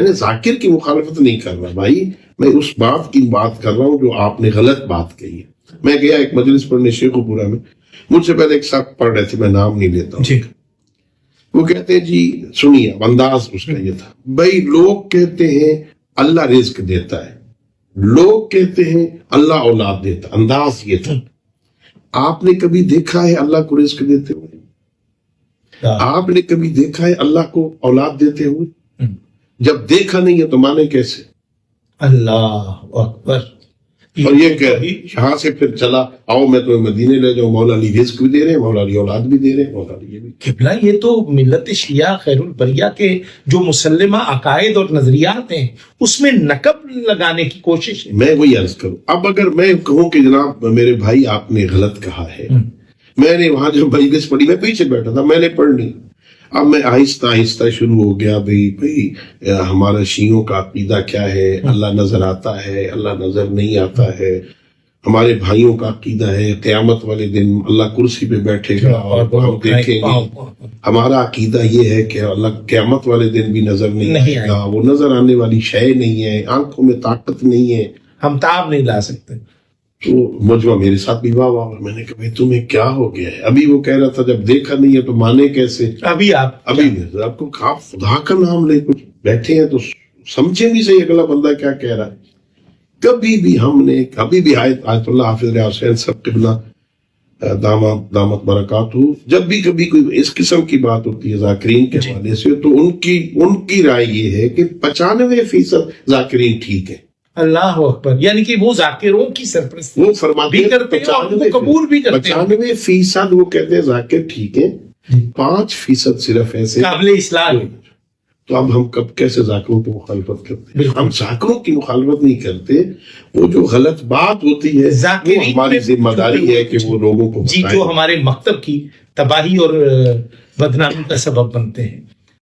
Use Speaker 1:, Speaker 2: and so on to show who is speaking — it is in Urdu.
Speaker 1: میں ذاکر کی مخالفت نہیں کر رہا بھائی، میں اس بات کی بات کر رہا ہوں جو آپ نے غلط بات کہی ہے۔ میں گیا ایک مجلس پڑھنے شیخ پورہ میں، مجھ سے پہلے ایک صاحب پڑھ رہے تھے، میں نام نہیں لیتا ہوں، وہ کہتے ہیں جی سنیے، انداز اس کا یہ تھا، بھائی لوگ کہتے ہیں اللہ رزق دیتا ہے، لوگ کہتے ہیں اللہ اولاد دیتا، انداز یہ تھا۔ آپ نے کبھی دیکھا ہے اللہ کو رزق دیتے ہوئے؟ آپ نے کبھی دیکھا ہے اللہ کو اولاد دیتے ہوئے؟ جب دیکھا نہیں ہے تو مانے کیسے؟
Speaker 2: اللہ اکبر۔
Speaker 1: اور یہ کہ یہاں سے پھر چلا، آؤ میں تمہیں مدینے لے جاؤں، مولا علی رزق بھی دے رہے ہیں، مولا علی اولاد بھی دے رہے ہیں، مولا علی یہ بھی۔
Speaker 2: قبلہ یہ تو ملت شیعہ خیر البریہ کے جو مسلمہ عقائد اور نظریات ہیں اس میں نقب لگانے کی کوشش ہے۔
Speaker 1: میں وہی عرض کروں، اب اگر میں کہوں کہ جناب میرے بھائی آپ نے غلط کہا ہے، میں نے وہاں جو مجلس پڑھی، میں پیچھے بیٹھا تھا، میں نے پڑھنی، اب میں آہستہ آہستہ شروع ہو گیا، بھئی ہمارا شیعوں کا عقیدہ کیا ہے، اللہ نظر آتا ہے، اللہ نظر نہیں آتا ہے، ہمارے بھائیوں کا عقیدہ ہے قیامت والے دن اللہ کرسی پہ بیٹھے گا اور ہم دیکھیں گے، ہمارا عقیدہ یہ ہے کہ اللہ قیامت والے دن بھی نظر نہیں آئے گا، وہ نظر آنے والی شے نہیں ہے، آنکھوں میں طاقت نہیں ہے،
Speaker 2: ہم تاب نہیں لا سکتے۔
Speaker 1: تو مجمع میرے ساتھ بھی واہ واہ، میں نے کہا بھائی تمہیں کیا ہو گیا ہے؟ ابھی وہ کہہ رہا تھا جب دیکھا نہیں ہے تو مانے کیسے؟
Speaker 2: ابھی
Speaker 1: آپ کو آپ خدا کا نام لے کچھ بیٹھے ہیں تو سمجھے بھی صحیح اگلا بندہ کیا کہہ رہا ہے۔ کبھی بھی ہم نے کبھی بھی آیت اللہ حافظ حسین سب قبلہ دامت برکاتہ، جب بھی کبھی کوئی اس قسم کی بات ہوتی ہے ذاکرین کے حوالے سے تو ان کی رائے یہ ہے کہ 95% ذاکرین ٹھیک ہے۔
Speaker 2: اللہ اکبر، یعنی کہ وہ ذاکروں کی سرپرستی
Speaker 1: وہ فرماتے
Speaker 2: بھی کرتے ہیں اور وہ قبول بھی کرتے ہیں۔
Speaker 1: 95% وہ کہتے ہیں ذاکر ٹھیک ہے، 5% صرف ایسے
Speaker 2: قابل اصلاح۔
Speaker 1: تو اب ہم کب کیسے ذاکروں کی مخالفت کرتے ہیں؟ ہم ذاکروں کی مخالفت نہیں کرتے، وہ جو غلط بات ہوتی ہے وہ ہماری ذمہ داری ہے کہ وہ لوگوں کو
Speaker 2: جو ہمارے مکتب کی تباہی اور بدنامی کا سبب بنتے ہیں۔